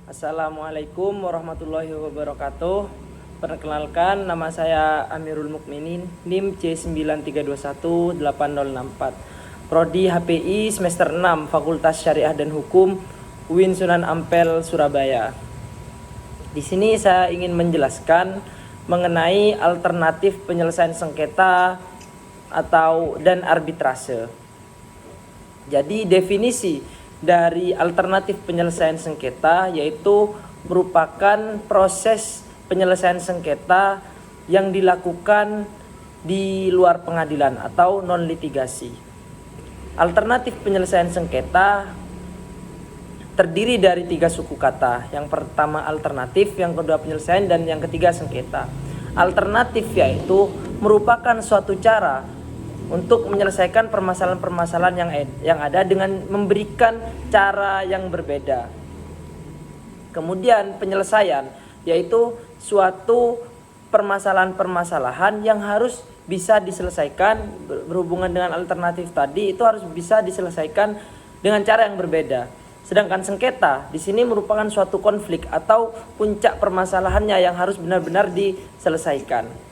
Assalamualaikum warahmatullahi wabarakatuh. Perkenalkan, nama saya Amirul Mukminin, NIM C93218064, Prodi HPI semester 6, Fakultas Syariah dan Hukum, UIN Sunan Ampel, Surabaya. Di sini saya ingin menjelaskan mengenai alternatif penyelesaian sengketa dan arbitrase. Jadi definisi dari alternatif penyelesaian sengketa yaitu merupakan proses penyelesaian sengketa yang dilakukan di luar pengadilan atau non litigasi. Alternatif penyelesaian sengketa terdiri dari 3 suku kata. Yang pertama alternatif, yang kedua penyelesaian, dan yang ketiga sengketa. Alternatif yaitu merupakan suatu cara untuk menyelesaikan permasalahan-permasalahan yang ada dengan memberikan cara yang berbeda. Kemudian penyelesaian yaitu suatu permasalahan-permasalahan yang harus bisa diselesaikan berhubungan dengan alternatif tadi, itu harus bisa diselesaikan dengan cara yang berbeda. Sedangkan sengketa di sini merupakan suatu konflik atau puncak permasalahannya yang harus benar-benar diselesaikan.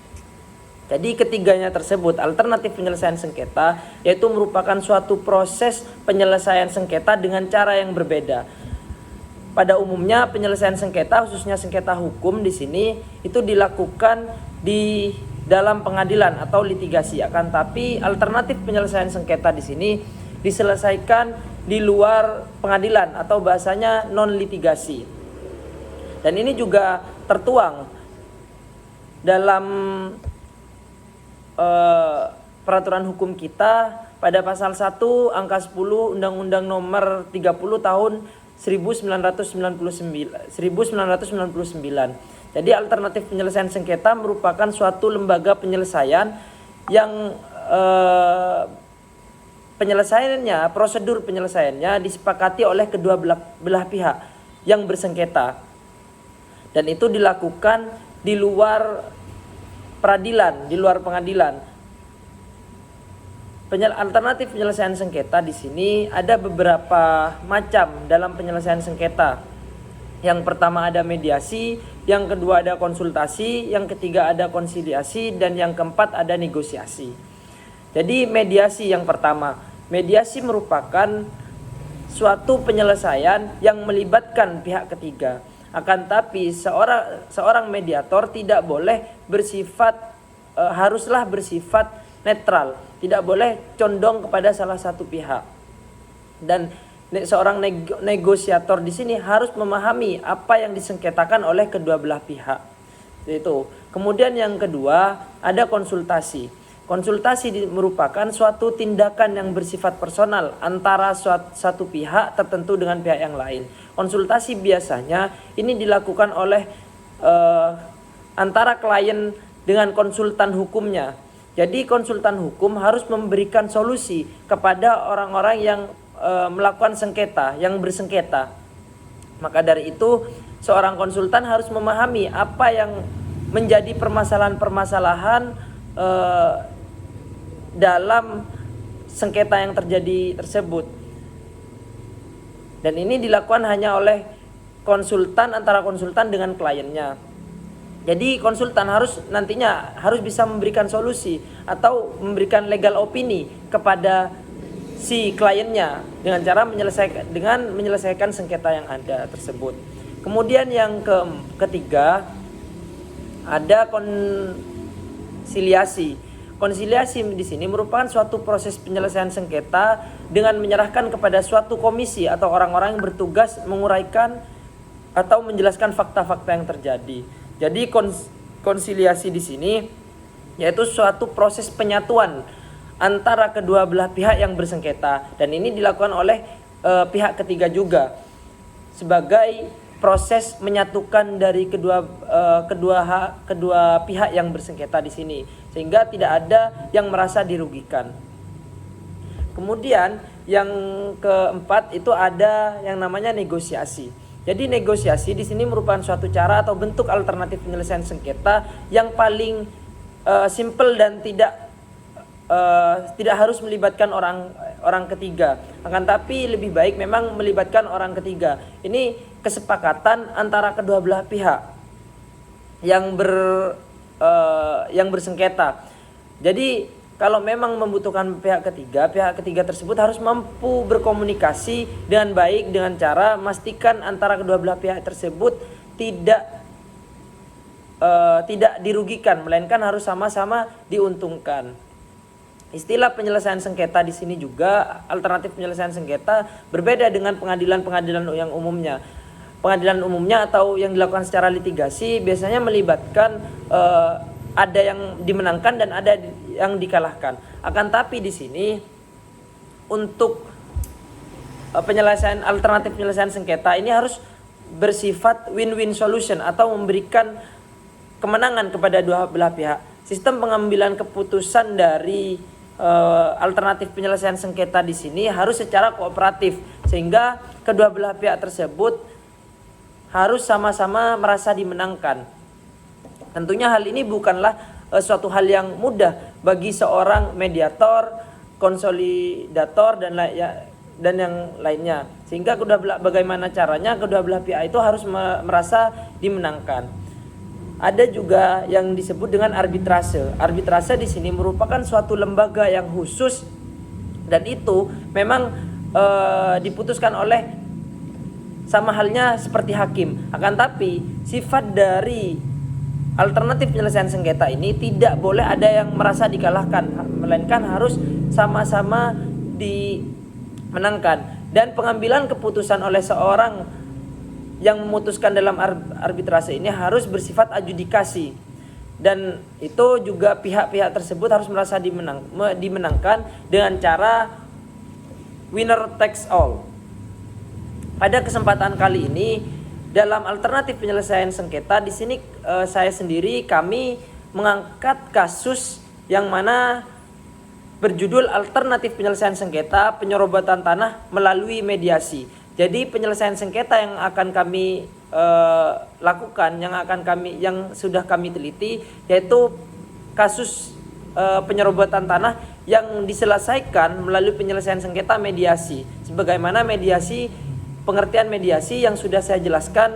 Jadi ketiganya tersebut, alternatif penyelesaian sengketa, yaitu merupakan suatu proses penyelesaian sengketa dengan cara yang berbeda. Pada umumnya penyelesaian sengketa, khususnya sengketa hukum di sini, itu dilakukan di dalam pengadilan atau litigasi. Akan tapi alternatif penyelesaian sengketa di sini diselesaikan di luar pengadilan atau bahasanya non litigasi. Dan ini juga tertuang dalam peraturan hukum kita pada pasal 1 angka 10 Undang-Undang Nomor 30 tahun 1999. Jadi alternatif penyelesaian sengketa merupakan suatu lembaga penyelesaian yang penyelesaiannya, prosedur penyelesaiannya disepakati oleh kedua belah pihak yang bersengketa. Dan itu dilakukan di luar peradilan, di luar pengadilan. Alternatif penyelesaian sengketa di sini ada beberapa macam dalam penyelesaian sengketa. Yang pertama ada mediasi, yang kedua ada konsultasi, yang ketiga ada konsiliasi, dan yang keempat ada negosiasi. Jadi mediasi yang pertama, mediasi merupakan suatu penyelesaian yang melibatkan pihak ketiga. Akan tapi seorang mediator tidak boleh haruslah bersifat netral, tidak boleh condong kepada salah satu pihak. Dan seorang negosiator di sini harus memahami apa yang disengketakan oleh kedua belah pihak. Itu. Kemudian yang kedua ada konsultasi. Konsultasi merupakan suatu tindakan yang bersifat personal antara satu pihak tertentu dengan pihak yang lain. Konsultasi biasanya ini dilakukan oleh antara klien dengan konsultan hukumnya. Jadi konsultan hukum harus memberikan solusi kepada orang-orang yang melakukan sengketa, yang bersengketa. Maka dari itu seorang konsultan harus memahami apa yang menjadi permasalahan-permasalahan dalam sengketa yang terjadi tersebut. Dan ini dilakukan hanya oleh antara konsultan dengan kliennya. Jadi konsultan nantinya harus bisa memberikan solusi atau memberikan legal opini kepada si kliennya dengan cara menyelesaikan sengketa yang ada tersebut. Kemudian yang ketiga ada konsiliasi. Konsiliasi di sini merupakan suatu proses penyelesaian sengketa dengan menyerahkan kepada suatu komisi atau orang-orang yang bertugas menguraikan atau menjelaskan fakta-fakta yang terjadi. Jadi konsiliasi di sini yaitu suatu proses penyatuan antara kedua belah pihak yang bersengketa, dan ini dilakukan oleh pihak ketiga juga sebagai proses menyatukan dari kedua pihak yang bersengketa di sini, sehingga tidak ada yang merasa dirugikan. Kemudian yang keempat itu ada yang namanya negosiasi. Jadi negosiasi di sini merupakan suatu cara atau bentuk alternatif penyelesaian sengketa yang paling simple dan tidak tidak harus melibatkan orang ketiga, akan tapi lebih baik memang melibatkan orang ketiga. Ini kesepakatan antara kedua belah pihak yang bersengketa. Jadi kalau memang membutuhkan pihak ketiga tersebut harus mampu berkomunikasi dengan baik dengan cara memastikan antara kedua belah pihak tersebut tidak dirugikan, melainkan harus sama-sama diuntungkan. Istilah penyelesaian sengketa di sini juga, alternatif penyelesaian sengketa berbeda dengan pengadilan yang umumnya. Pengadilan umumnya atau yang dilakukan secara litigasi biasanya melibatkan ada yang dimenangkan dan ada yang dikalahkan. Akan tapi di sini untuk alternatif penyelesaian sengketa ini harus bersifat win-win solution atau memberikan kemenangan kepada dua belah pihak. Sistem pengambilan keputusan dari alternatif penyelesaian sengketa di sini harus secara kooperatif, sehingga kedua belah pihak tersebut harus sama-sama merasa dimenangkan. Tentunya hal ini bukanlah suatu hal yang mudah bagi seorang mediator, konsolidator dan yang lainnya. Sehingga bagaimana caranya kedua belah pihak itu harus merasa dimenangkan. Ada juga yang disebut dengan arbitrase. Arbitrase di sini merupakan suatu lembaga yang khusus dan itu memang diputuskan oleh sama halnya seperti hakim. Akan tapi sifat dari alternatif penyelesaian sengketa ini tidak boleh ada yang merasa dikalahkan, melainkan harus sama-sama dimenangkan. Dan pengambilan keputusan oleh seorang yang memutuskan dalam arbitrase ini harus bersifat adjudikasi, dan itu juga pihak-pihak tersebut harus merasa dimenangkan dengan cara winner takes all. Pada kesempatan kali ini dalam alternatif penyelesaian sengketa di sini kami mengangkat kasus yang mana berjudul alternatif penyelesaian sengketa penyerobatan tanah melalui mediasi. Jadi penyelesaian sengketa yang akan kami lakukan, yang sudah kami teliti, yaitu kasus penyerobotan tanah yang diselesaikan melalui penyelesaian sengketa mediasi. Sebagaimana pengertian mediasi yang sudah saya jelaskan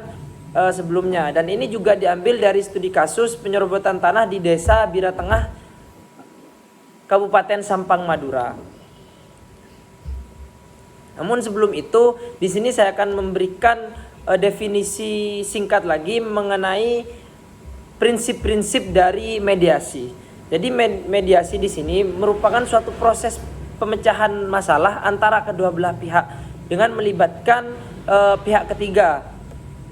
sebelumnya. Dan ini juga diambil dari studi kasus penyerobotan tanah di Desa Bira Tengah, Kabupaten Sampang, Madura. Namun sebelum itu, di sini saya akan memberikan definisi singkat lagi mengenai prinsip-prinsip dari mediasi. Jadi mediasi di sini merupakan suatu proses pemecahan masalah antara kedua belah pihak dengan melibatkan pihak ketiga,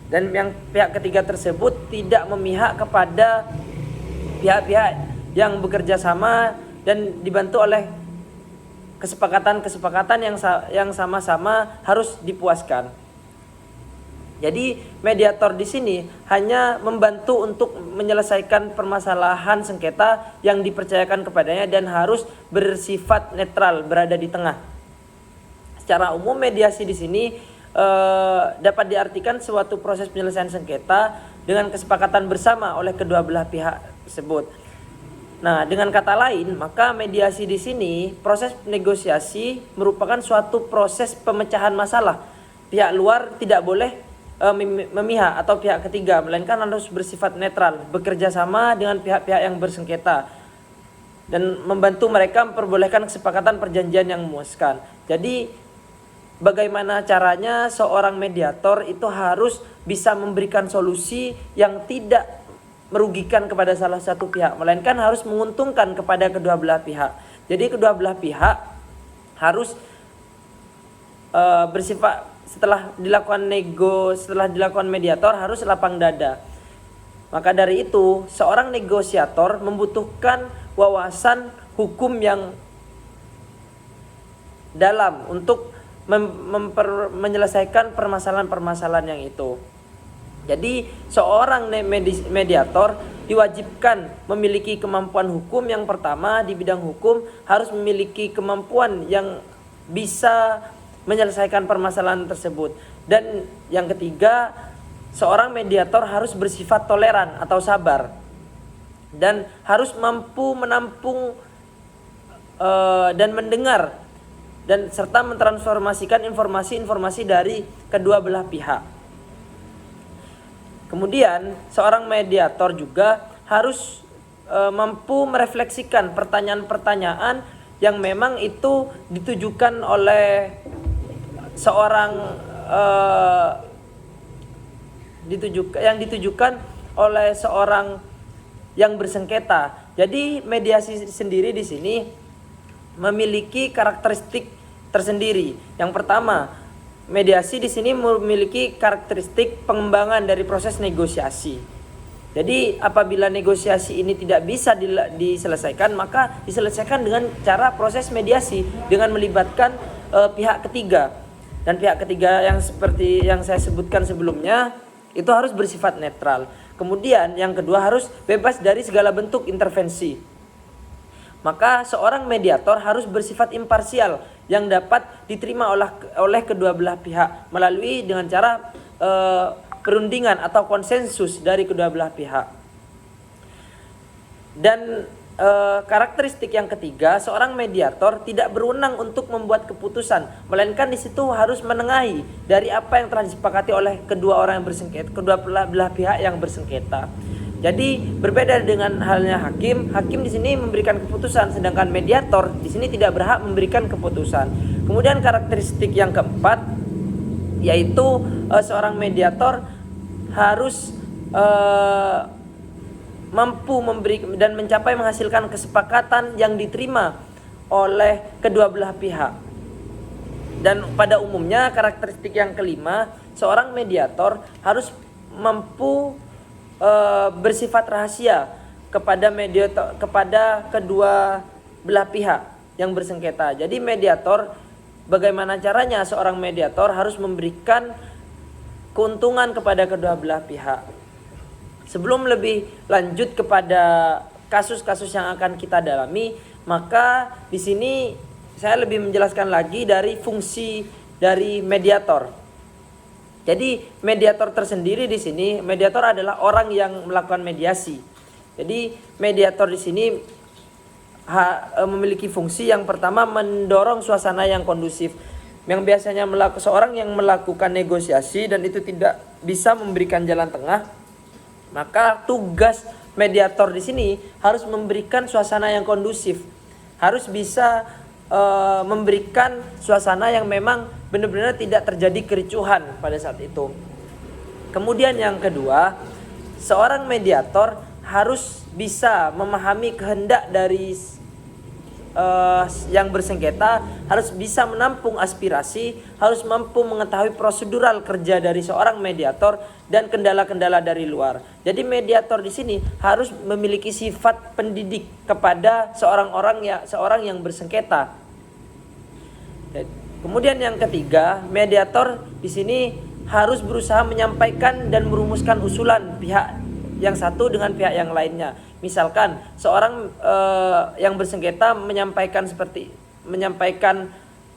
dan yang pihak ketiga tersebut tidak memihak kepada pihak-pihak yang bekerja sama dan dibantu oleh kesepakatan yang sama-sama harus dipuaskan. Jadi mediator di sini hanya membantu untuk menyelesaikan permasalahan sengketa yang dipercayakan kepadanya dan harus bersifat netral, berada di tengah. Secara umum mediasi di sini dapat diartikan suatu proses penyelesaian sengketa dengan kesepakatan bersama oleh kedua belah pihak tersebut. Nah, dengan kata lain, maka mediasi di sini proses negosiasi merupakan suatu proses pemecahan masalah. Pihak luar tidak boleh memihak atau pihak ketiga, melainkan harus bersifat netral, bekerja sama dengan pihak-pihak yang bersengketa dan membantu mereka memperbolehkan kesepakatan perjanjian yang memuaskan. Jadi bagaimana caranya seorang mediator itu harus bisa memberikan solusi yang tidak merugikan kepada salah satu pihak, melainkan harus menguntungkan kepada kedua belah pihak. Jadi kedua belah pihak harus bersifat setelah dilakukan mediator harus lapang dada. Maka dari itu, seorang negosiator membutuhkan wawasan hukum yang dalam untuk menyelesaikan permasalahan-permasalahan yang itu. Jadi seorang mediator diwajibkan memiliki kemampuan hukum. Yang pertama di bidang hukum harus memiliki kemampuan yang bisa menyelesaikan permasalahan tersebut. Dan yang ketiga, seorang mediator harus bersifat toleran atau sabar dan harus mampu menampung dan mendengar dan serta mentransformasikan informasi-informasi dari kedua belah pihak. Kemudian seorang mediator juga harus mampu merefleksikan pertanyaan-pertanyaan yang memang itu ditujukan oleh seorang ditujukan oleh seorang yang bersengketa. Jadi mediasi sendiri di sini memiliki karakteristik tersendiri. Yang pertama, mediasi di sini memiliki karakteristik pengembangan dari proses negosiasi. Jadi apabila negosiasi ini tidak bisa diselesaikan, maka diselesaikan dengan cara proses mediasi dengan melibatkan pihak ketiga. Dan pihak ketiga yang seperti yang saya sebutkan sebelumnya itu harus bersifat netral. Kemudian yang kedua harus bebas dari segala bentuk intervensi. Maka seorang mediator harus bersifat imparsial yang dapat diterima oleh kedua belah pihak melalui dengan cara perundingan atau konsensus dari kedua belah pihak. Dan karakteristik yang ketiga, seorang mediator tidak berwenang untuk membuat keputusan, melainkan di situ harus menengahi dari apa yang telah disepakati oleh kedua orang yang bersengketa, kedua belah pihak yang bersengketa. Jadi berbeda dengan halnya hakim di sini memberikan keputusan, sedangkan mediator di sini tidak berhak memberikan keputusan. Kemudian karakteristik yang keempat yaitu seorang mediator harus mampu memberi dan mencapai menghasilkan kesepakatan yang diterima oleh kedua belah pihak. Dan pada umumnya karakteristik yang kelima, seorang mediator harus mampu bersifat rahasia kepada kedua belah pihak yang bersengketa. Jadi mediator, bagaimana caranya seorang mediator harus memberikan keuntungan kepada kedua belah pihak. Sebelum lebih lanjut kepada kasus-kasus yang akan kita dalami, maka di sini saya lebih menjelaskan lagi dari fungsi dari mediator. Jadi mediator tersendiri di sini, mediator adalah orang yang melakukan mediasi. Jadi mediator di sini memiliki fungsi yang pertama mendorong suasana yang kondusif. Yang biasanya seorang yang melakukan negosiasi dan itu tidak bisa memberikan jalan tengah, maka tugas mediator di sini harus memberikan suasana yang kondusif, harus bisa memberikan suasana yang memang benar-benar tidak terjadi kericuhan pada saat itu. Kemudian yang kedua, seorang mediator harus bisa memahami kehendak dari yang bersengketa, harus bisa menampung aspirasi, harus mampu mengetahui prosedural kerja dari seorang mediator dan kendala-kendala dari luar. Jadi mediator di sini harus memiliki sifat pendidik kepada seorang yang bersengketa. Kemudian yang ketiga, mediator di sini harus berusaha menyampaikan dan merumuskan usulan pihak yang satu dengan pihak yang lainnya. Misalkan seorang yang bersengketa menyampaikan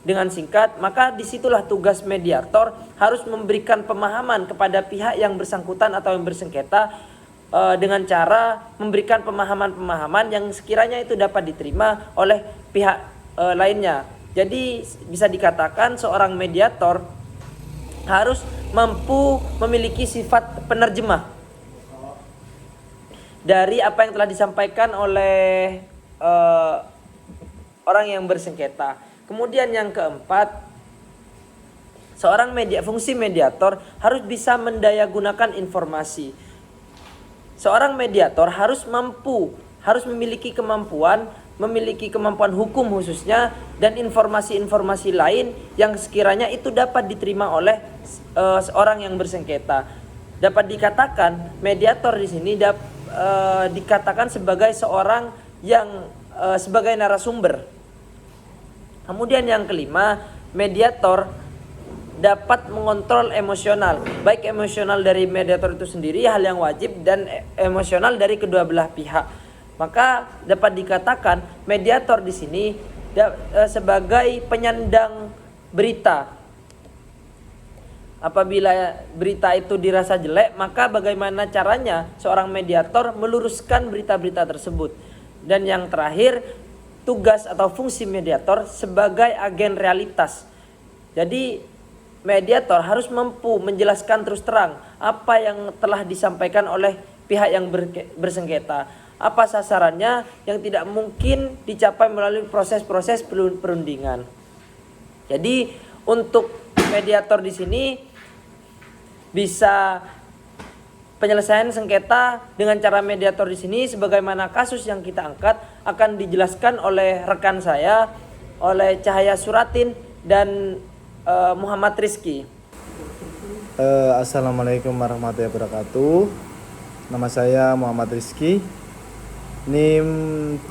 dengan singkat, maka disitulah tugas mediator harus memberikan pemahaman kepada pihak yang bersangkutan atau yang bersengketa dengan cara memberikan pemahaman-pemahaman yang sekiranya itu dapat diterima oleh pihak lainnya. Jadi bisa dikatakan seorang mediator harus mampu memiliki sifat penerjemah dari apa yang telah disampaikan oleh orang yang bersengketa. Kemudian yang keempat, fungsi mediator harus bisa mendayagunakan informasi. Seorang mediator harus memiliki kemampuan hukum khususnya dan informasi-informasi lain yang sekiranya itu dapat diterima oleh seorang yang bersengketa. Dapat dikatakan mediator di sini dikatakan sebagai seorang yang sebagai narasumber. Kemudian yang kelima, mediator dapat mengontrol emosional, baik emosional dari mediator itu sendiri, hal yang wajib, dan emosional dari kedua belah pihak. Maka dapat dikatakan mediator di sini sebagai penyandang berita. Apabila berita itu dirasa jelek, maka bagaimana caranya seorang mediator meluruskan berita-berita tersebut. Dan yang terakhir, tugas atau fungsi mediator sebagai agen realitas. Jadi mediator harus mampu menjelaskan terus terang apa yang telah disampaikan oleh pihak yang bersengketa, apa sasarannya yang tidak mungkin dicapai melalui proses-proses perundingan. Jadi untuk mediator di sini bisa penyelesaian sengketa dengan cara mediator di sini sebagaimana kasus yang kita angkat akan dijelaskan oleh rekan saya, oleh Cahaya Suratin dan Muhammad Rizky. Assalamualaikum warahmatullahi wabarakatuh. Nama saya Muhammad Rizky, NIM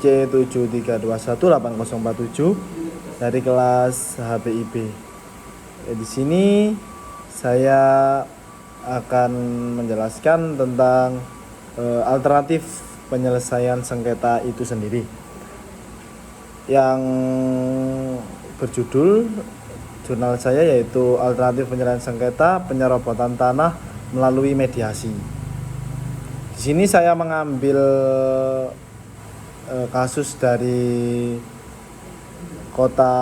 C73218047 dari kelas HPIB. Di sini saya akan menjelaskan tentang alternatif penyelesaian sengketa itu sendiri yang berjudul jurnal saya, yaitu alternatif penyelesaian sengketa penyerobotan tanah melalui mediasi. Di sini saya mengambil kasus dari kota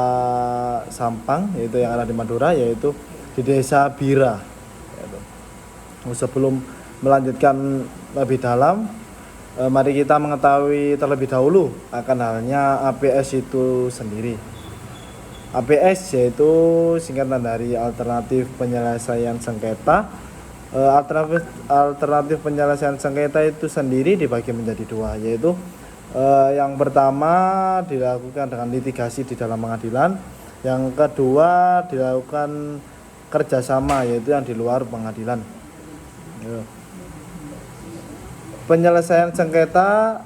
Sampang, yaitu yang ada di Madura, yaitu di desa Bira. Sebelum melanjutkan lebih dalam, mari kita mengetahui terlebih dahulu akan halnya APS itu sendiri. APS yaitu singkatan dari alternatif penyelesaian sengketa. Alternatif penyelesaian sengketa itu sendiri dibagi menjadi dua, yaitu yang pertama dilakukan dengan litigasi di dalam pengadilan, yang kedua dilakukan kerjasama, yaitu yang di luar pengadilan. Penyelesaian sengketa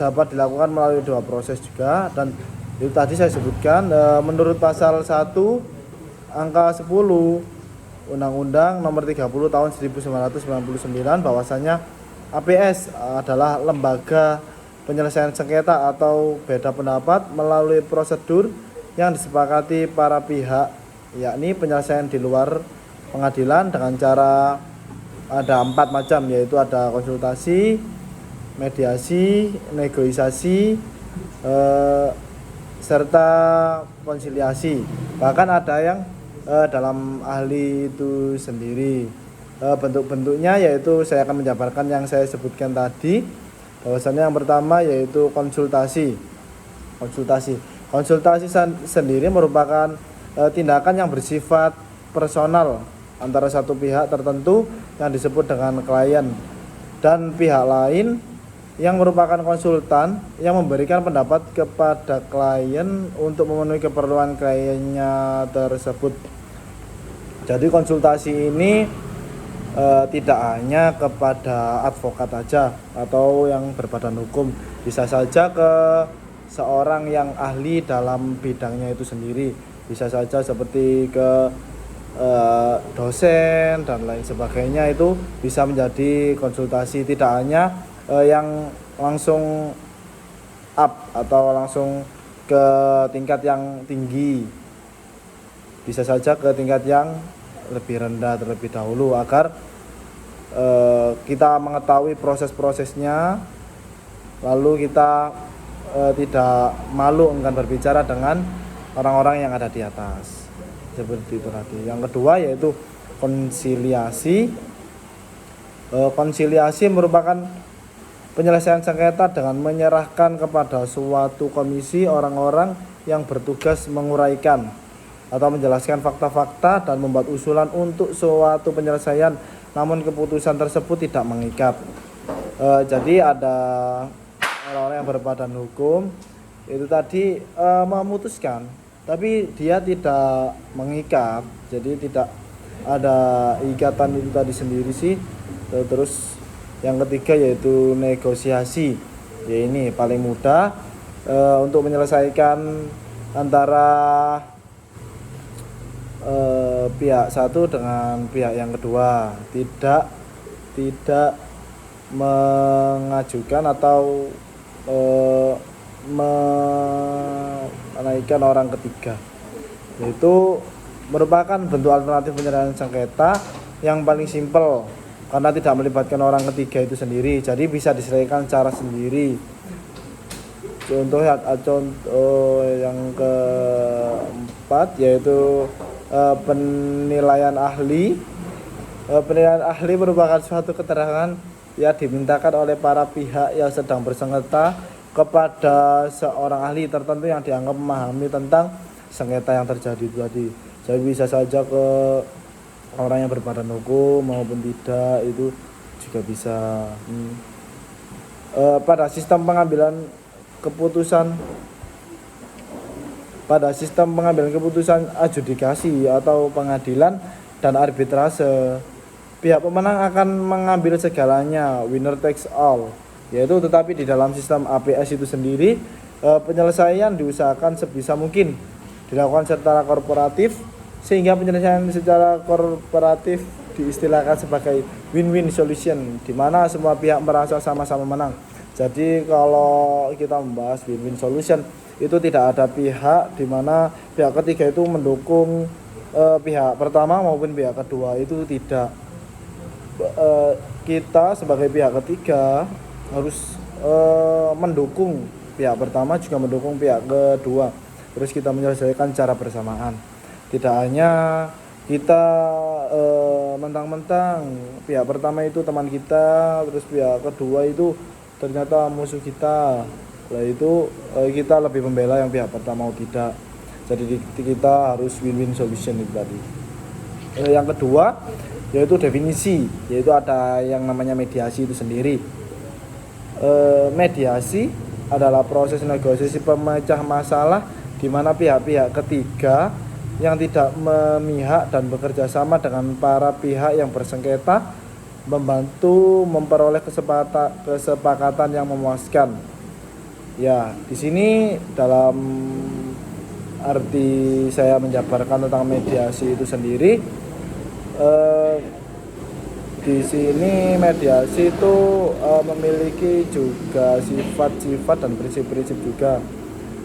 dapat dilakukan melalui dua proses juga, dan itu tadi saya sebutkan menurut pasal 1 angka 10 Undang-Undang Nomor 30 Tahun 1999 bahwasanya APS adalah lembaga penyelesaian sengketa atau beda pendapat melalui prosedur yang disepakati para pihak, yakni penyelesaian di luar pengadilan dengan cara ada 4 macam, yaitu ada konsultasi, mediasi, negosiasi, serta konsiliasi. Bahkan ada yang dalam ahli itu sendiri. Bentuk-bentuknya yaitu saya akan menjabarkan yang saya sebutkan tadi, bahwasannya yang pertama yaitu konsultasi. Konsultasi sendiri merupakan tindakan yang bersifat personal antara satu pihak tertentu yang disebut dengan klien dan pihak lain yang merupakan konsultan yang memberikan pendapat kepada klien untuk memenuhi keperluan kliennya tersebut. Jadi konsultasi ini tidak hanya kepada advokat saja atau yang berbadan hukum, bisa saja ke seorang yang ahli dalam bidangnya itu sendiri, bisa saja seperti ke dosen dan lain sebagainya, itu bisa menjadi konsultasi. Tidak hanya yang langsung up atau langsung ke tingkat yang tinggi, bisa saja ke tingkat yang lebih rendah terlebih dahulu agar kita mengetahui proses-prosesnya, lalu kita tidak malu enggan berbicara dengan orang-orang yang ada di atas. Seperti itu tadi. Yang kedua yaitu konsiliasi. Konsiliasi merupakan penyelesaian sengketa dengan menyerahkan kepada suatu komisi orang-orang yang bertugas menguraikan atau menjelaskan fakta-fakta dan membuat usulan untuk suatu penyelesaian, namun keputusan tersebut tidak mengikat. Jadi ada orang-orang yang berbadan hukum itu tadi memutuskan, tapi dia tidak mengikat, jadi tidak ada ikatan itu tadi sendiri sih. Terus yang ketiga yaitu negosiasi. Ya, ini paling mudah untuk menyelesaikan antara pihak satu dengan pihak yang kedua, tidak mengajukan atau menaikkan orang ketiga. Itu merupakan bentuk alternatif penyelesaian sengketa yang paling simpel karena tidak melibatkan orang ketiga itu sendiri, jadi bisa diselesaikan secara sendiri. Contoh yang keempat yaitu penilaian ahli. Penilaian ahli merupakan suatu keterangan yang dimintakan oleh para pihak yang sedang bersengketa kepada seorang ahli tertentu yang dianggap memahami tentang sengketa yang terjadi itu tadi. Jadi bisa saja ke orang yang berbadan hukum maupun tidak, itu juga bisa. Pada sistem pengambilan keputusan adjudikasi atau pengadilan dan arbitrase, pihak pemenang akan mengambil segalanya, winner takes all, yaitu tetapi di dalam sistem APS itu sendiri penyelesaian diusahakan sebisa mungkin dilakukan secara korporatif, sehingga penyelesaian secara korporatif diistilahkan sebagai win-win solution, di mana semua pihak merasa sama-sama menang. Jadi kalau kita membahas win-win solution, itu tidak ada pihak di mana pihak ketiga itu mendukung pihak pertama maupun pihak kedua, itu tidak. Kita sebagai pihak ketiga harus mendukung pihak pertama, juga mendukung pihak kedua, terus kita menyelesaikan secara bersamaan. Tidak hanya kita mentang-mentang pihak pertama itu teman kita, terus pihak kedua itu ternyata musuh kita, lah itu kita lebih membela yang pihak pertama, tidak. Jadi kita harus win-win solution itu tadi. Yang kedua yaitu definisi, yaitu ada yang namanya mediasi itu sendiri. Mediasi adalah proses negosiasi pemecah masalah di mana pihak-pihak ketiga yang tidak memihak dan bekerja sama dengan para pihak yang bersengketa membantu memperoleh kesepakatan yang memuaskan. Ya, di sini dalam arti saya menjabarkan tentang mediasi itu sendiri, di sini mediasi itu memiliki juga sifat-sifat dan prinsip-prinsip juga.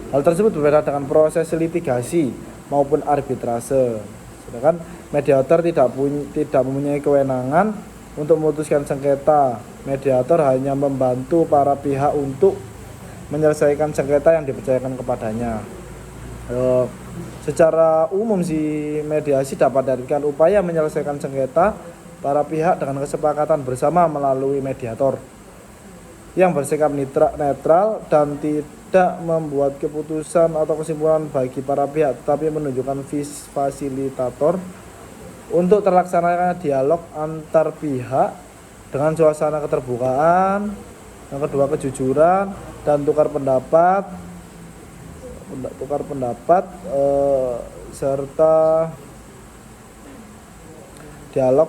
Hal tersebut berbeda dengan proses litigasi maupun arbitrase. Sedangkan mediator tidak mempunyai kewenangan untuk memutuskan sengketa. Mediator hanya membantu para pihak untuk menyelesaikan sengketa yang dipercayakan kepadanya. Secara umum sih mediasi dapat diartikan upaya menyelesaikan sengketa para pihak dengan kesepakatan bersama melalui mediator yang bersikap netral dan tidak membuat keputusan atau kesimpulan bagi para pihak, tetapi menunjukkan fasilitator untuk terlaksananya dialog antar pihak dengan suasana keterbukaan, yang kedua kejujuran dan tukar pendapat serta dialog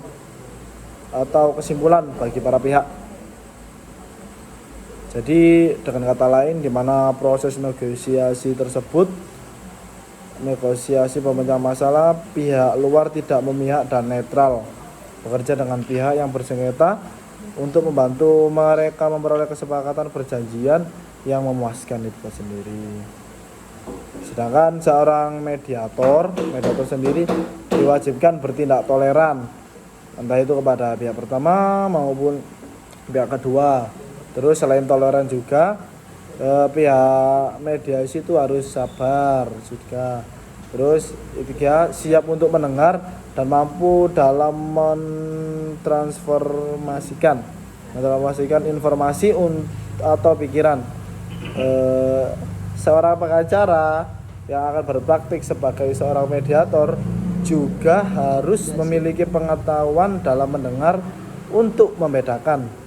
atau kesimpulan bagi para pihak. Jadi dengan kata lain, di mana proses negosiasi tersebut, negosiasi pemecah masalah, pihak luar tidak memihak dan netral, bekerja dengan pihak yang bersengketa untuk membantu mereka memperoleh kesepakatan perjanjian yang memuaskan itu sendiri. Sedangkan seorang mediator sendiri diwajibkan bertindak toleran, entah itu kepada pihak pertama maupun pihak kedua. Terus selain toleran juga, pihak mediasi itu harus sabar juga. Terus ketiga, siap untuk mendengar dan mampu dalam mentransformasikan informasi atau pikiran. Seorang pengacara yang akan berpraktik sebagai seorang mediator juga harus memiliki pengetahuan dalam mendengar untuk membedakan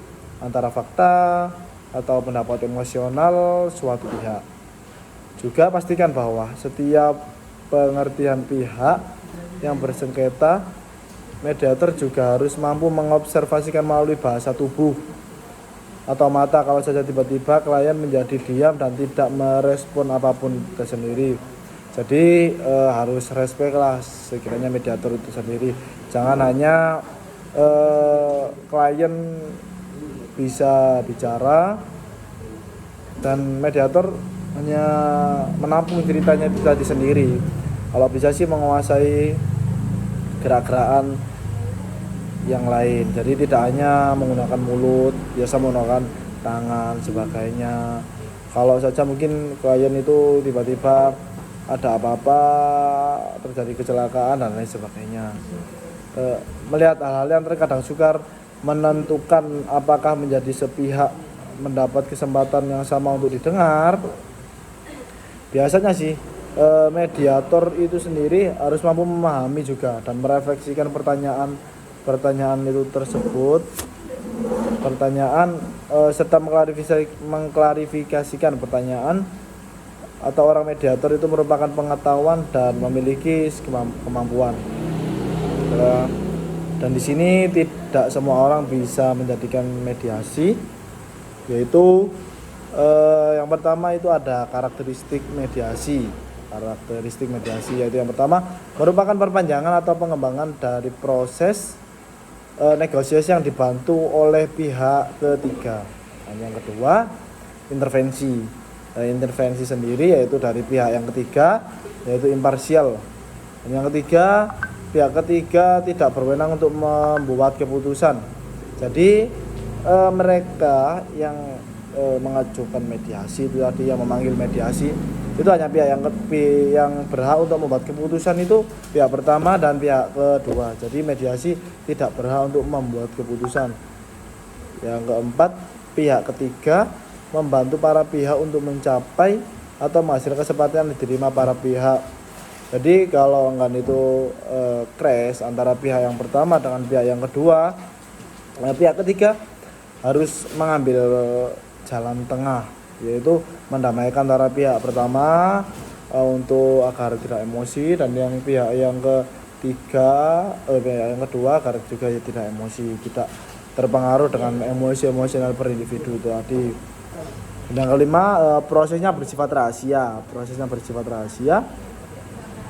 antara fakta atau pendapat emosional suatu pihak. Juga pastikan bahwa setiap pengertian pihak yang bersengketa, mediator juga harus mampu mengobservasikan melalui bahasa tubuh atau mata kalau saja tiba-tiba klien menjadi diam dan tidak merespon apapun itu sendiri. Jadi harus respect lah sekiranya mediator itu sendiri. Jangan hanya klien bisa bicara dan mediator hanya menampung ceritanya itu tadi sendiri. Kalau bisa sih menguasai gerak-gerakan yang lain. Jadi tidak hanya menggunakan mulut, biasa menggunakan tangan sebagainya. Kalau saja mungkin klien itu tiba-tiba ada apa-apa, terjadi kecelakaan dan lain sebagainya. Melihat hal-hal yang terkadang sukar menentukan apakah menjadi sepihak mendapat kesempatan yang sama untuk didengar, biasanya sih mediator itu sendiri harus mampu memahami juga dan merefleksikan pertanyaan itu tersebut, serta mengklarifikasikan pertanyaan. Atau orang mediator itu merupakan pengetahuan dan memiliki kemampuan. Dan di sini tidak semua orang bisa menjadikan mediasi, yaitu yang pertama itu ada karakteristik mediasi. Yaitu yang pertama merupakan perpanjangan atau pengembangan dari proses negosiasi yang dibantu oleh pihak ketiga. Dan yang kedua, intervensi. Intervensi sendiri yaitu dari pihak yang ketiga, yaitu imparsial. Dan yang ketiga, pihak ketiga tidak berwenang untuk membuat keputusan. Jadi mereka yang mengajukan mediasi itu tadi, yang memanggil mediasi itu hanya pihak yang berhak untuk membuat keputusan itu pihak pertama dan pihak kedua. Jadi mediasi tidak berhak untuk membuat keputusan. Yang keempat, pihak ketiga membantu para pihak untuk mencapai atau menghasilkan kesepakatan yang diterima para pihak. Jadi kalau enggak itu crash antara pihak yang pertama dengan pihak yang kedua, pihak ketiga harus mengambil jalan tengah, yaitu mendamaikan antara pihak pertama untuk agar tidak emosi, dan pihak yang kedua agar juga tidak emosi, tidak terpengaruh dengan emosi emosional per individu itu tadi. Yang kelima, prosesnya bersifat rahasia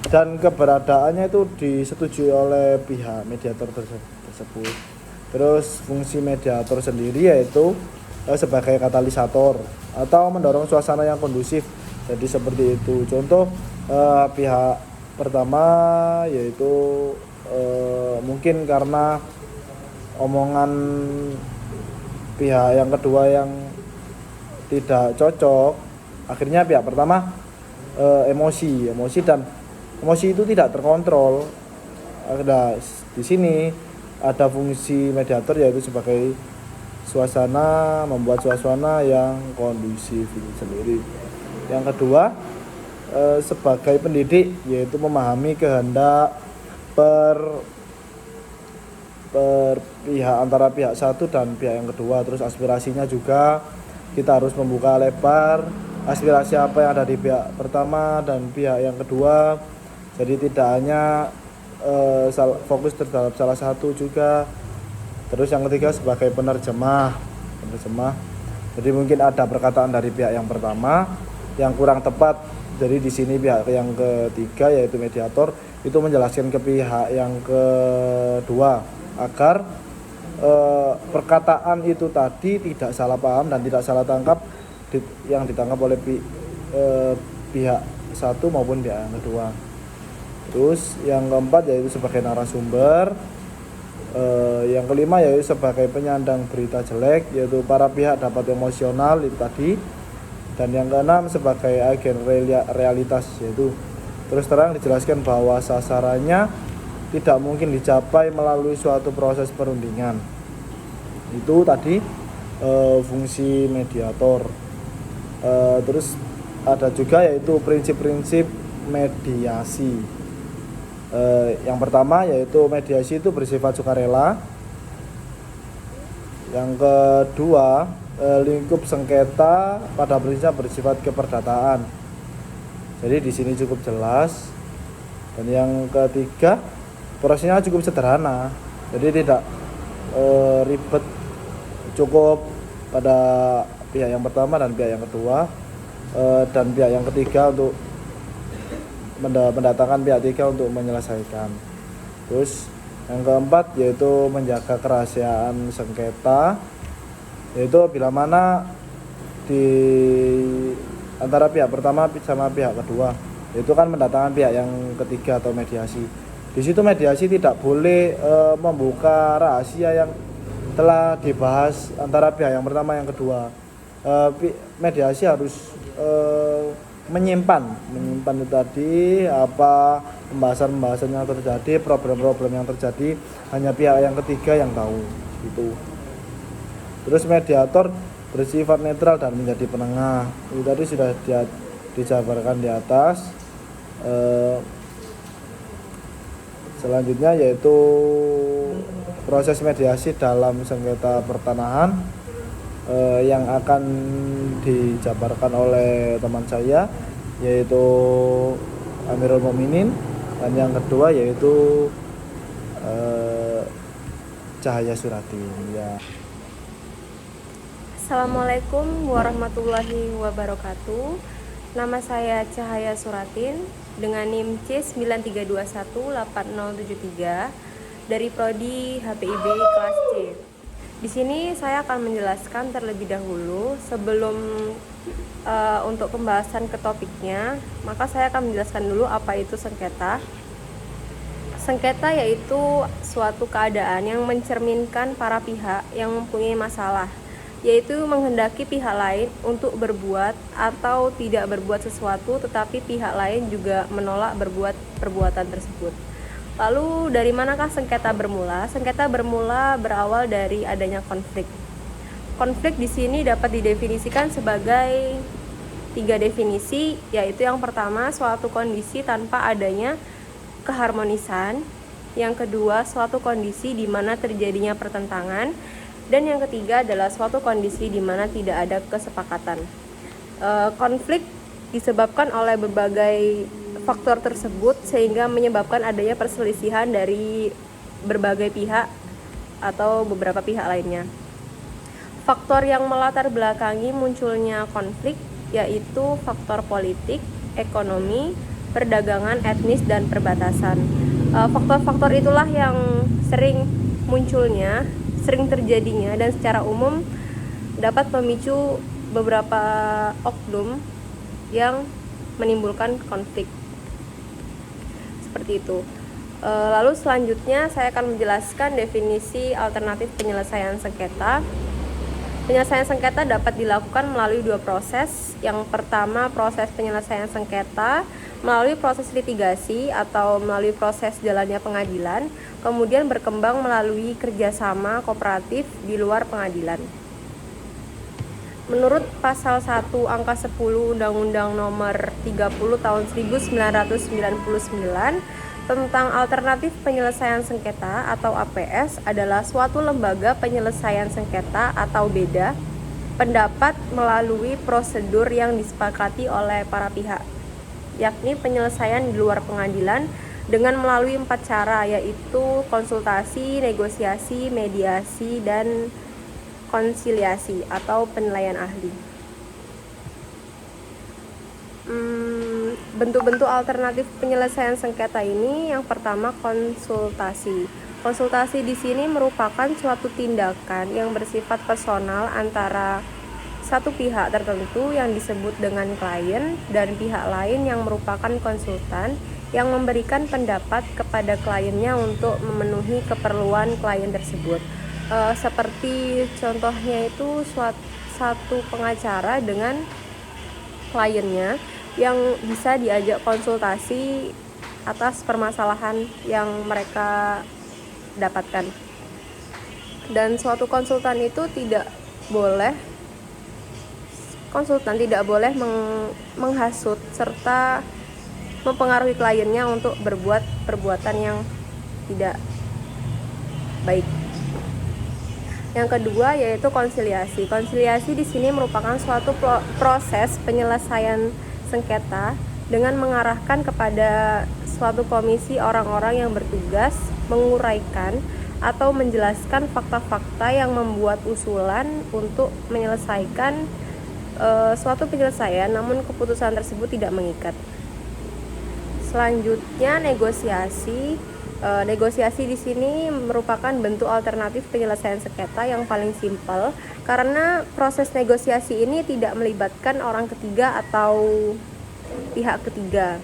dan keberadaannya itu disetujui oleh pihak mediator tersebut. Terus fungsi mediator sendiri yaitu sebagai katalisator atau mendorong suasana yang kondusif. Jadi seperti itu. Contoh pihak pertama yaitu mungkin karena omongan pihak yang kedua yang tidak cocok, akhirnya pihak pertama emosi dan emosi itu tidak terkontrol. Ada di sini ada fungsi mediator yaitu sebagai membuat suasana yang kondusif itu sendiri. Yang kedua, sebagai pendidik yaitu memahami kehendak pihak antara pihak satu dan pihak yang kedua. Terus aspirasinya juga kita harus membuka lebar aspirasi apa yang ada di pihak pertama dan pihak yang kedua. Jadi tidak hanya fokus terhadap salah satu juga. Terus yang ketiga sebagai penerjemah. Jadi mungkin ada perkataan dari pihak yang pertama yang kurang tepat. Jadi di sini pihak yang ketiga yaitu mediator itu menjelaskan ke pihak yang kedua agar perkataan itu tadi tidak salah paham dan tidak salah tangkap yang ditangkap oleh pihak satu maupun pihak yang kedua. Terus yang keempat yaitu sebagai narasumber. Yang kelima yaitu sebagai penyandang berita jelek, yaitu para pihak dapat emosional itu tadi. Dan yang keenam sebagai agen realitas, yaitu terus terang dijelaskan bahwa sasarannya tidak mungkin dicapai melalui suatu proses perundingan. Itu tadi fungsi mediator. Terus ada juga yaitu prinsip-prinsip mediasi. Yang pertama yaitu mediasi itu bersifat sukarela. Yang kedua, lingkup sengketa pada prinsipnya bersifat keperdataan. Jadi di sini cukup jelas. Dan yang ketiga, prosesnya cukup sederhana. Jadi tidak ribet, cukup pada pihak yang pertama dan pihak yang kedua dan pihak yang ketiga untuk mendatangkan pihak ketiga untuk menyelesaikan. Terus yang keempat yaitu menjaga kerahasiaan sengketa, yaitu bila mana di antara pihak pertama sama pihak kedua, itu kan mendatangkan pihak yang ketiga atau mediasi. Di situ mediasi tidak boleh membuka rahasia yang telah dibahas antara pihak yang pertama yang kedua. mediasi harus menyimpan itu tadi apa pembahasan yang terjadi, problem-problem yang terjadi hanya pihak yang ketiga yang tahu gitu. Terus mediator bersifat netral dan menjadi penengah. Itu tadi sudah dijabarkan di atas. Selanjutnya yaitu proses mediasi dalam sengketa pertanahan yang akan dijabarkan oleh teman saya, yaitu Amirul Mukminin, dan yang kedua yaitu Cahaya Suratin ya. Assalamualaikum warahmatullahi wabarakatuh. Nama saya Cahaya Suratin dengan NIM C93218073 dari Prodi HPIB kelas C. Di sini saya akan menjelaskan terlebih dahulu sebelum untuk pembahasan ke topiknya, maka saya akan menjelaskan dulu apa itu sengketa. Sengketa yaitu suatu keadaan yang mencerminkan para pihak yang mempunyai masalah, yaitu menghendaki pihak lain untuk berbuat atau tidak berbuat sesuatu, tetapi pihak lain juga menolak berbuat perbuatan tersebut. Lalu dari manakah sengketa bermula? Sengketa bermula berawal dari adanya konflik. Konflik di sini dapat didefinisikan sebagai 3 definisi, yaitu yang pertama suatu kondisi tanpa adanya keharmonisan, yang kedua suatu kondisi di mana terjadinya pertentangan, dan yang ketiga adalah suatu kondisi di mana tidak ada kesepakatan. Konflik disebabkan oleh berbagai faktor tersebut sehingga menyebabkan adanya perselisihan dari berbagai pihak atau beberapa pihak lainnya. Faktor yang melatar belakangi munculnya konflik yaitu faktor politik, ekonomi, perdagangan, etnis, dan perbatasan. Faktor-faktor itulah yang sering munculnya, sering terjadinya, dan secara umum dapat memicu beberapa oknum yang menimbulkan konflik. Seperti itu. Lalu selanjutnya saya akan menjelaskan definisi alternatif penyelesaian sengketa. Penyelesaian sengketa dapat dilakukan melalui 2 proses. Yang pertama, proses penyelesaian sengketa melalui proses litigasi atau melalui proses jalannya pengadilan, kemudian berkembang melalui kerjasama kooperatif di luar pengadilan. Menurut pasal 1 angka 10 Undang-Undang Nomor 30 Tahun 1999 tentang alternatif penyelesaian sengketa atau APS adalah suatu lembaga penyelesaian sengketa atau beda pendapat melalui prosedur yang disepakati oleh para pihak, yakni penyelesaian di luar pengadilan dengan melalui 4 cara, yaitu konsultasi, negosiasi, mediasi, dan konsiliasi atau penilaian ahli. Bentuk-bentuk alternatif penyelesaian sengketa ini, yang pertama konsultasi. Konsultasi di sini merupakan suatu tindakan yang bersifat personal antara satu pihak tertentu yang disebut dengan klien dan pihak lain yang merupakan konsultan yang memberikan pendapat kepada kliennya untuk memenuhi keperluan klien tersebut. Seperti contohnya itu satu pengacara dengan kliennya yang bisa diajak konsultasi atas permasalahan yang mereka dapatkan. Dan suatu konsultan tidak boleh menghasut serta mempengaruhi kliennya untuk berbuat perbuatan yang tidak baik. Yang kedua yaitu konsiliasi. Konsiliasi di sini merupakan suatu proses penyelesaian sengketa dengan mengarahkan kepada suatu komisi orang-orang yang bertugas menguraikan atau menjelaskan fakta-fakta yang membuat usulan untuk menyelesaikan suatu penyelesaian, namun keputusan tersebut tidak mengikat. Selanjutnya negosiasi. Negosiasi di sini merupakan bentuk alternatif penyelesaian sengketa yang paling simpel karena proses negosiasi ini tidak melibatkan orang ketiga atau pihak ketiga,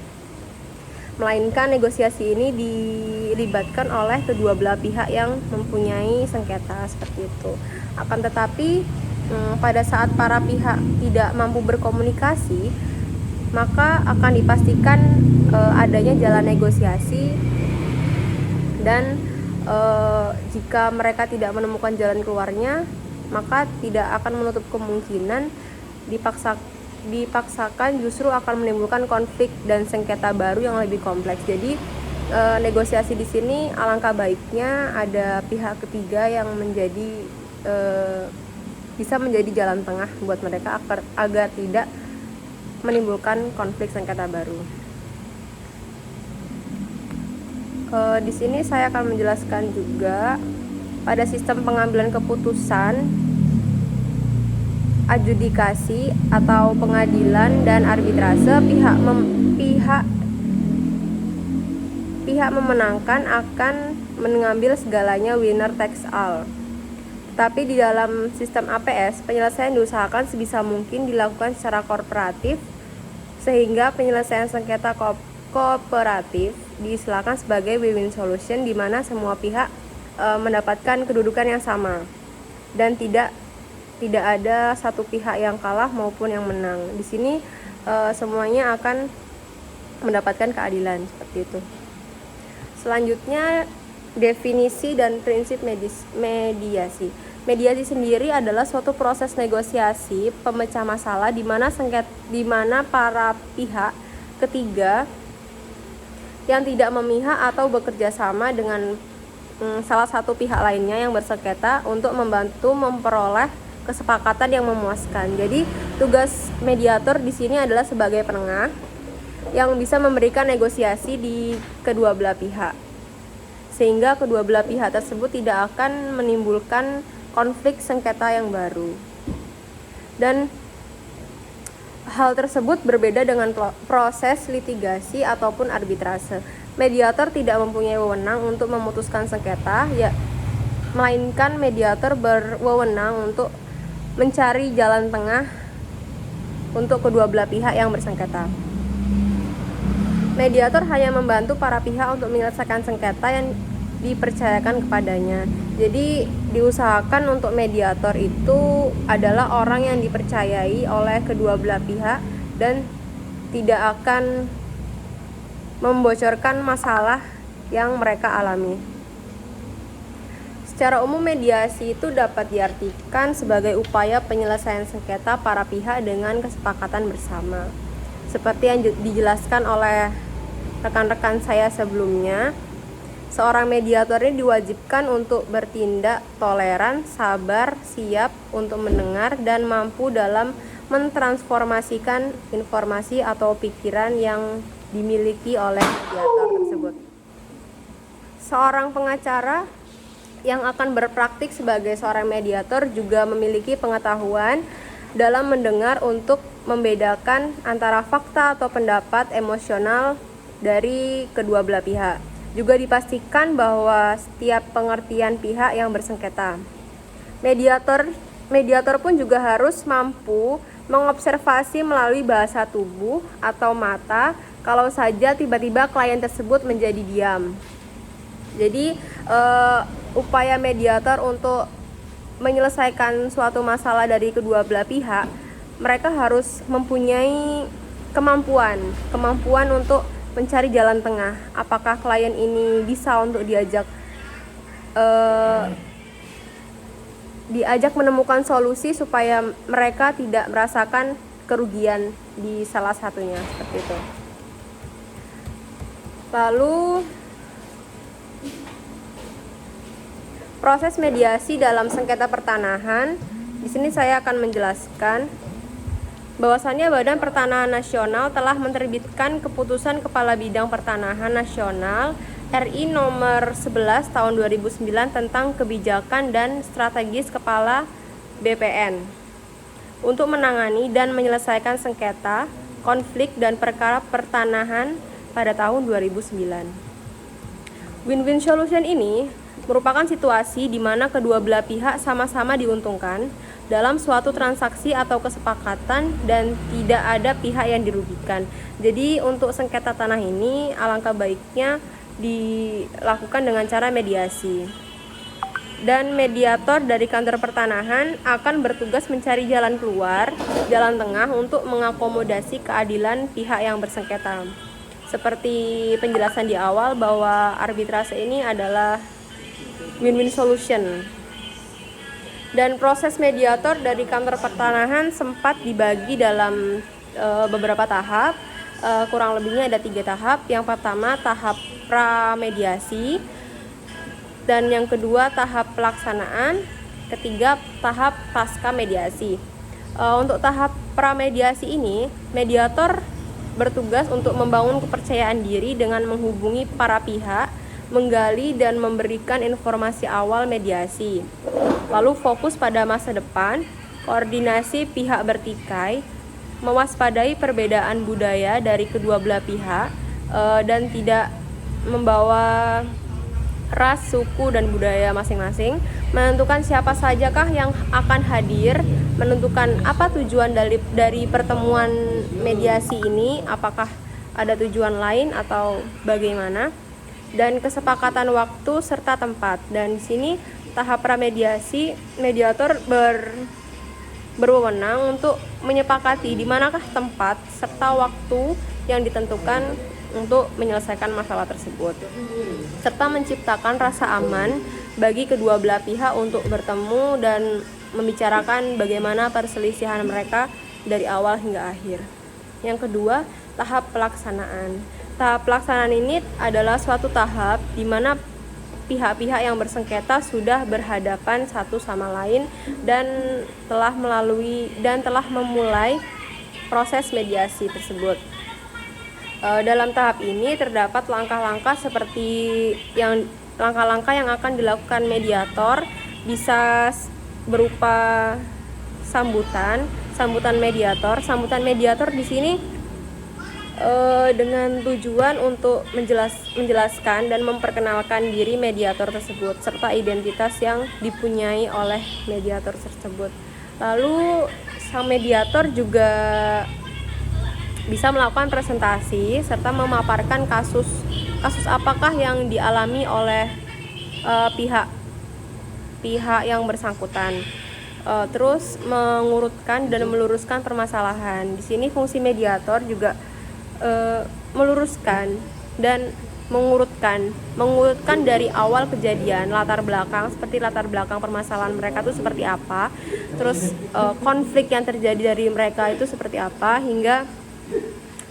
melainkan negosiasi ini dilibatkan oleh kedua belah pihak yang mempunyai sengketa seperti itu. Akan tetapi pada saat para pihak tidak mampu berkomunikasi, maka akan dipastikan adanya jalan negosiasi, dan jika mereka tidak menemukan jalan keluarnya, maka tidak akan menutup kemungkinan dipaksakan justru akan menimbulkan konflik dan sengketa baru yang lebih kompleks. Jadi negosiasi di sini alangkah baiknya ada pihak ketiga yang bisa menjadi jalan tengah buat mereka agar tidak menimbulkan konflik sengketa baru. Di sini saya akan menjelaskan juga pada sistem pengambilan keputusan, adjudikasi atau pengadilan dan arbitrase, pihak memenangkan akan mengambil segalanya, winner takes all. Tapi di dalam sistem APS, penyelesaian diusahakan sebisa mungkin dilakukan secara kooperatif, sehingga penyelesaian sengketa kooperatif diistilahkan sebagai win-win solution, di mana semua pihak mendapatkan kedudukan yang sama dan tidak ada satu pihak yang kalah maupun yang menang. Di sini semuanya akan mendapatkan keadilan, seperti itu. Selanjutnya, definisi dan prinsip mediasi. Mediasi sendiri adalah suatu proses negosiasi pemecah masalah di mana para pihak ketiga yang tidak memihak atau bekerja sama dengan salah satu pihak lainnya yang bersengketa untuk membantu memperoleh kesepakatan yang memuaskan. Jadi tugas mediator di sini adalah sebagai penengah yang bisa memberikan negosiasi di kedua belah pihak, sehingga kedua belah pihak tersebut tidak akan menimbulkan konflik sengketa yang baru. Dan hal tersebut berbeda dengan proses litigasi ataupun arbitrase. Mediator tidak mempunyai wewenang untuk memutuskan sengketa, melainkan mediator berwewenang untuk mencari jalan tengah untuk kedua belah pihak yang bersengketa. Mediator hanya membantu para pihak untuk menyelesaikan sengketa yang dipercayakan kepadanya. Jadi diusahakan untuk mediator itu adalah orang yang dipercayai oleh kedua belah pihak dan tidak akan membocorkan masalah yang mereka alami. Secara umum, mediasi itu dapat diartikan sebagai upaya penyelesaian sengketa para pihak dengan kesepakatan bersama. Seperti yang dijelaskan oleh rekan-rekan saya sebelumnya, seorang mediator ini diwajibkan untuk bertindak toleran, sabar, siap untuk mendengar, dan mampu dalam mentransformasikan informasi atau pikiran yang dimiliki oleh mediator tersebut. Seorang pengacara yang akan berpraktik sebagai seorang mediator juga memiliki pengetahuan dalam mendengar untuk membedakan antara fakta atau pendapat emosional dari kedua belah pihak. Juga dipastikan bahwa setiap pengertian pihak yang bersengketa. Mediator pun juga harus mampu mengobservasi melalui bahasa tubuh atau mata kalau saja tiba-tiba klien tersebut menjadi diam. Jadi upaya mediator untuk menyelesaikan suatu masalah dari kedua belah pihak, mereka harus mempunyai kemampuan untuk mencari jalan tengah. Apakah klien ini bisa untuk diajak menemukan solusi supaya mereka tidak merasakan kerugian di salah satunya, seperti itu. Lalu proses mediasi dalam sengketa pertanahan. Di sini saya akan menjelaskan bahwasannya Badan Pertanahan Nasional telah menerbitkan Keputusan Kepala Bidang Pertanahan Nasional RI nomor 11 tahun 2009 tentang kebijakan dan strategis kepala BPN untuk menangani dan menyelesaikan sengketa, konflik, dan perkara pertanahan pada tahun 2009. Win-win solution ini merupakan situasi di mana kedua belah pihak sama-sama diuntungkan dalam suatu transaksi atau kesepakatan dan tidak ada pihak yang dirugikan. Jadi untuk sengketa tanah ini alangkah baiknya dilakukan dengan cara mediasi. Dan mediator dari kantor pertanahan akan bertugas mencari jalan keluar, jalan tengah untuk mengakomodasi keadilan pihak yang bersengketa. Seperti penjelasan di awal bahwa arbitrase ini adalah win-win solution. Dan proses mediator dari kantor pertanahan sempat dibagi dalam beberapa tahap. Kurang lebihnya ada 3 tahap. Yang pertama tahap pramediasi, dan yang kedua tahap pelaksanaan, ketiga tahap pasca mediasi. Untuk tahap pramediasi ini, mediator bertugas untuk membangun kepercayaan diri dengan menghubungi para pihak, menggali dan memberikan informasi awal mediasi. Lalu fokus pada masa depan, koordinasi pihak bertikai, mewaspadai perbedaan budaya dari kedua belah pihak, dan tidak membawa ras, suku, dan budaya masing-masing, menentukan siapa sajakah yang akan hadir, menentukan apa tujuan dari pertemuan mediasi ini, apakah ada tujuan lain atau bagaimana, dan kesepakatan waktu serta tempat. Dan di sini tahap pramediasi, mediator berwenang untuk menyepakati di manakah tempat serta waktu yang ditentukan untuk menyelesaikan masalah tersebut, serta menciptakan rasa aman bagi kedua belah pihak untuk bertemu dan membicarakan bagaimana perselisihan mereka dari awal hingga akhir. Yang kedua, tahap pelaksanaan. Tahap pelaksanaan ini adalah suatu tahap di mana pihak-pihak yang bersengketa sudah berhadapan satu sama lain dan telah memulai proses mediasi tersebut. Dalam tahap ini terdapat langkah-langkah langkah-langkah yang akan dilakukan mediator, bisa berupa sambutan mediator. Sambutan mediator di sini dengan tujuan untuk menjelaskan dan memperkenalkan diri mediator tersebut serta identitas yang dipunyai oleh mediator tersebut. Lalu sang mediator juga bisa melakukan presentasi serta memaparkan kasus apakah yang dialami oleh pihak yang bersangkutan. Terus mengurutkan dan meluruskan permasalahan. Di sini fungsi mediator juga meluruskan dan mengurutkan dari awal kejadian, latar belakang permasalahan mereka itu seperti apa, terus konflik yang terjadi dari mereka itu seperti apa, hingga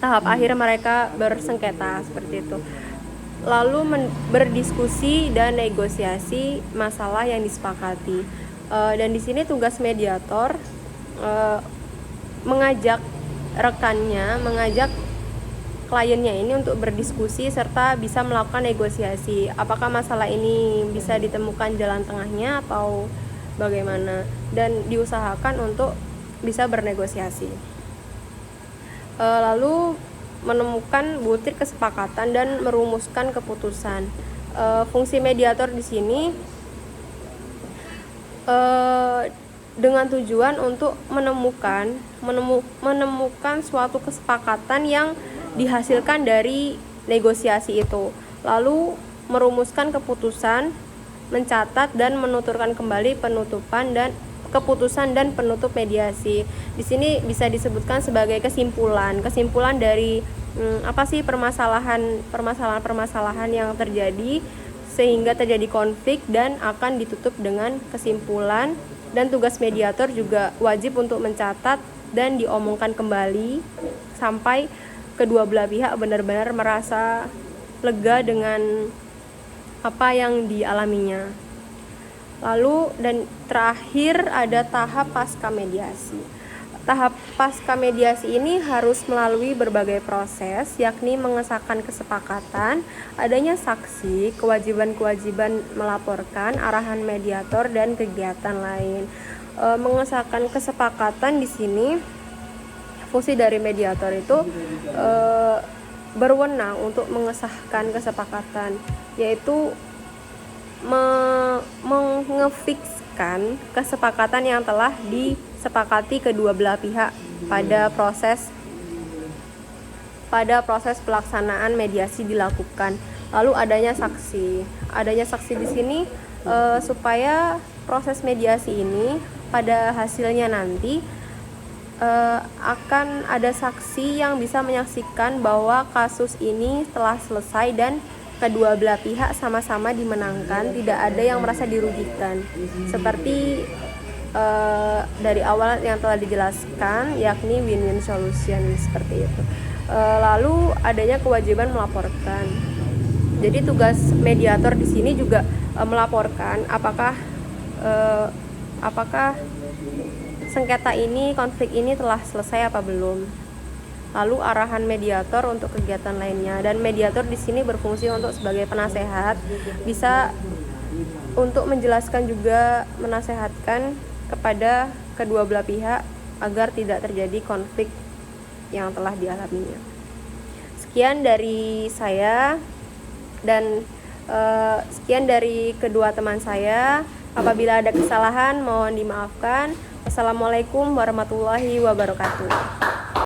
tahap akhir mereka bersengketa seperti itu. Lalu berdiskusi dan negosiasi masalah yang disepakati. Dan di sini tugas mediator mengajak kliennya ini untuk berdiskusi serta bisa melakukan negosiasi. Apakah masalah ini bisa ditemukan jalan tengahnya atau bagaimana, dan diusahakan untuk bisa bernegosiasi. Lalu menemukan butir kesepakatan dan merumuskan keputusan. Fungsi mediator di sini dengan tujuan untuk menemukan suatu kesepakatan yang dihasilkan dari negosiasi itu, lalu merumuskan keputusan, mencatat dan menuturkan kembali keputusan dan penutup mediasi. Di sini bisa disebutkan sebagai kesimpulan dari apa sih permasalahan yang terjadi sehingga terjadi konflik, dan akan ditutup dengan kesimpulan. Dan tugas mediator juga wajib untuk mencatat dan diomongkan kembali sampai kedua belah pihak benar-benar merasa lega dengan apa yang dialaminya. Lalu dan terakhir ada tahap pasca mediasi. Tahap pasca mediasi ini harus melalui berbagai proses, yakni mengesahkan kesepakatan, adanya saksi, kewajiban melaporkan, arahan mediator, dan kegiatan lain. Mengesahkan kesepakatan di sini, fungsi dari mediator itu berwenang untuk mengesahkan kesepakatan, yaitu mengefikskan kesepakatan yang telah disepakati kedua belah pihak pada proses pelaksanaan mediasi dilakukan. Lalu adanya saksi di sini supaya proses mediasi ini pada hasilnya nanti akan ada saksi yang bisa menyaksikan bahwa kasus ini telah selesai dan kedua belah pihak sama-sama dimenangkan, tidak ada yang merasa dirugikan. Seperti dari awal yang telah dijelaskan, yakni win-win solution seperti itu. Lalu adanya kewajiban melaporkan. Jadi tugas mediator di sini juga melaporkan apakah sengketa ini, konflik ini telah selesai apa belum. Lalu arahan mediator untuk kegiatan lainnya, dan mediator di sini berfungsi untuk sebagai penasehat, bisa untuk menjelaskan juga menasehatkan kepada kedua belah pihak agar tidak terjadi konflik yang telah dialaminya. Sekian dari saya dan sekian dari kedua teman saya. Apabila ada kesalahan mohon dimaafkan. Wassalamualaikum warahmatullahi wabarakatuh.